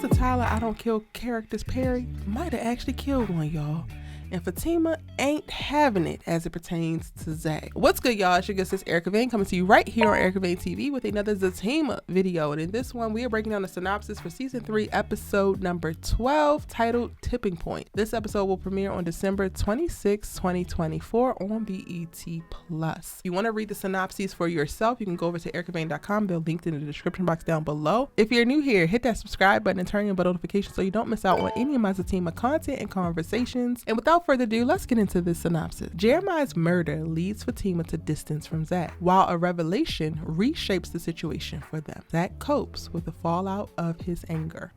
Mr. Tyler I don't kill characters Perry might have actually killed one, y'all. And Fatima ain't having it as it pertains to Zack. What's good, y'all? It's your good sis Erica Vane coming to you right here on Erica Vane TV with another ZATIMA video. And in this one, we are breaking down the synopsis for season 3, episode number 12, titled Tipping Point. This episode will premiere on December 26, 2024 on BET+. If you want to read the synopsis for yourself, you can go over to ericavane.com. They're linked in the description box down below. If you're new here, hit that subscribe button and turn on bell notifications so you don't miss out on any of my ZATIMA content and conversations. And without further ado, let's get into this synopsis. Jeremiah's murder leads Fatima to distance from Zack, while a revelation reshapes the situation for them. Zack copes with the fallout of his anger.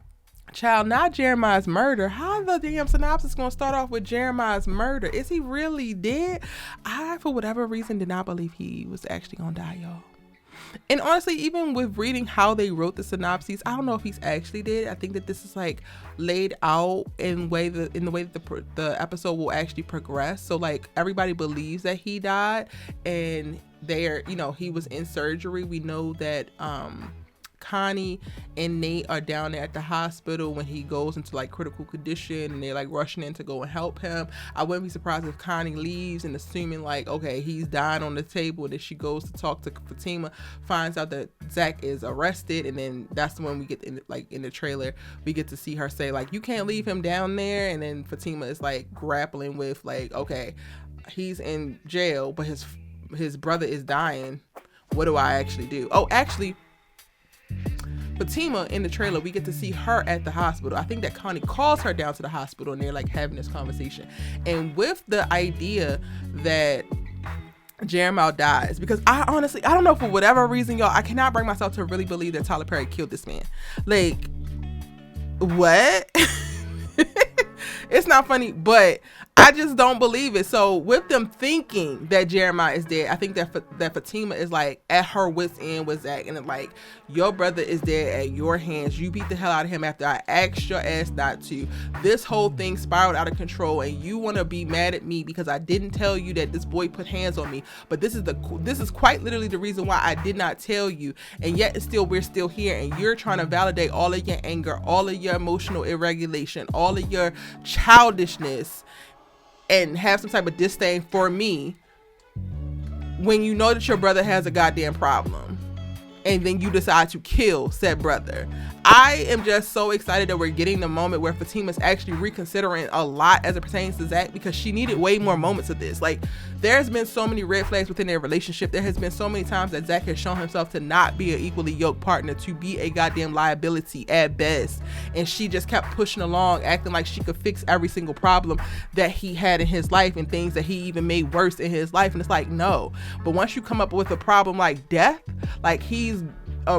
Child, not Jeremiah's murder. How the damn synopsis gonna start off with Jeremiah's murder? Is he really dead? I, for whatever reason, did not believe he was actually gonna die, y'all. And honestly, even with reading how they wrote the synopses, I don't know if he's actually dead. I think that this is like laid out in the way that the episode will actually progress. So like everybody believes that he died, and he was in surgery. We know that Connie and Nate are down there at the hospital when he goes into like critical condition, and they're like rushing in to go and help him. I wouldn't be surprised if Connie leaves and assuming like, okay, he's dying on the table, and then she goes to talk to Fatima, finds out that Zack is arrested, and then that's when we get in the trailer, we get to see her say like, you can't leave him down there, and then Fatima is like grappling with like, okay, he's in jail, but his brother is dying. What do I actually do? Oh, actually, Fatima in the trailer, we get to see her at the hospital. I think that Connie calls her down to the hospital, and they're like having this conversation. And with the idea that Jeremiah dies, because I don't know, for whatever reason, y'all, I cannot bring myself to really believe that Tyler Perry killed this man. Like, what? It's not funny, but I just don't believe it. So with them thinking that Jeremiah is dead, I think that Fatima is like at her wit's end with Zack, and it's like, your brother is dead at your hands. You beat the hell out of him after I asked your ass not to. This whole thing spiraled out of control, and you want to be mad at me because I didn't tell you that this boy put hands on me. But this is quite literally the reason why I did not tell you, and yet we're still here, and you're trying to validate all of your anger, all of your emotional irregulation, all of your childishness, and have some type of disdain for me when you know that your brother has a goddamn problem, and then you decide to kill said brother. I am just so excited that we're getting the moment where Fatima's actually reconsidering a lot as it pertains to Zack, because she needed way more moments of this. Like, there's been so many red flags within their relationship. There has been so many times that Zack has shown himself to not be an equally yoked partner, to be a goddamn liability at best. And she just kept pushing along, acting like she could fix every single problem that he had in his life, and things that he even made worse in his life. And it's like, no. But once you come up with a problem like death, like he's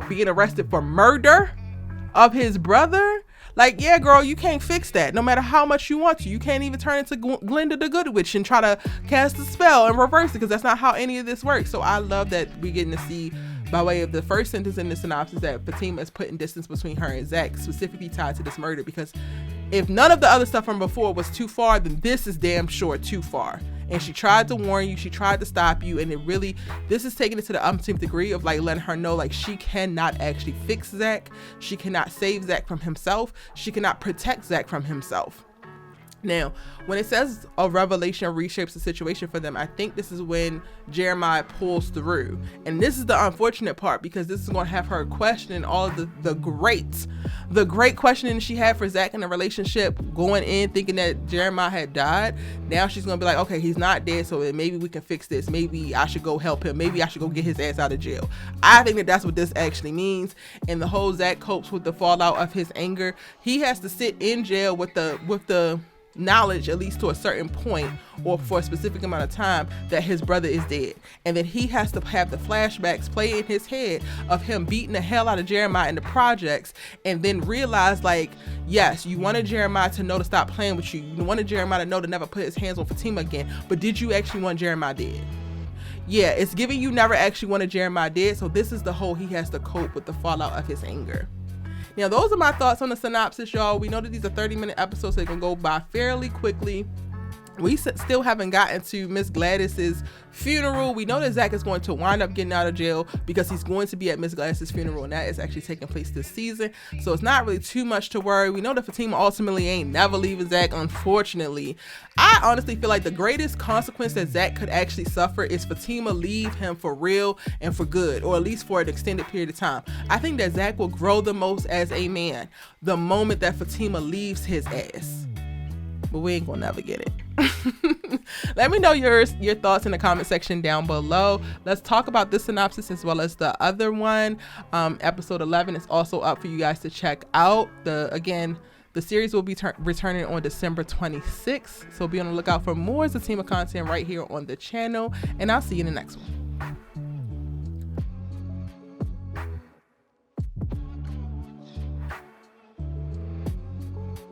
being arrested for murder of his brother, like, yeah, girl, you can't fix that no matter how much you want to. You can't even turn into Glinda the Good Witch and try to cast a spell and reverse it, because that's not how any of this works. So I love that we're getting to see, by way of the first sentence in the synopsis, that Fatima is putting distance between her and Zack, specifically tied to this murder. Because if none of the other stuff from before was too far, then this is damn sure too far. And she tried to warn you, she tried to stop you, and this is taking it to the umpteenth degree of like letting her know like she cannot actually fix Zack, she cannot save Zack from himself, she cannot protect Zack from himself. Now, when it says a revelation reshapes the situation for them, I think this is when Jeremiah pulls through. And this is the unfortunate part, because this is going to have her questioning all of the great questioning she had for Zack in the relationship, going in thinking that Jeremiah had died. Now she's going to be like, okay, he's not dead, so maybe we can fix this. Maybe I should go help him. Maybe I should go get his ass out of jail. I think that that's what this actually means. And the whole Zack copes with the fallout of his anger. He has to sit in jail with the knowledge, at least to a certain point or for a specific amount of time, that his brother is dead, and then he has to have the flashbacks play in his head of him beating the hell out of Jeremiah in the projects, and then realize like, yes, you wanted Jeremiah to know to stop playing with you, you wanted Jeremiah to know to never put his hands on Fatima again, but did you actually want Jeremiah dead? Yeah, it's giving you never actually wanted Jeremiah dead. So this is the whole, he has to cope with the fallout of his anger. Now, those are my thoughts on the synopsis, y'all. We know that these are 30-minute episodes, so they can go by fairly quickly. we still haven't gotten to Miss Gladys's funeral. We know that Zac is going to wind up getting out of jail because he's going to be at Miss Gladys's funeral, and that is actually taking place this season. So it's not really too much to worry. We know that Fatima ultimately ain't never leaving Zac, unfortunately. I honestly feel like the greatest consequence that Zac could actually suffer is Fatima leave him for real and for good, or at least for an extended period of time. I think that Zac will grow the most as a man the moment that Fatima leaves his ass. But we ain't gonna never get it. Let me know your thoughts in the comment section down below. Let's talk about this synopsis as well as the other one. Episode 11 is also up for you guys to check out. The series will be returning on December 26th, so be on the lookout for more ZATIMA content right here on the channel, and I'll see you in the next one.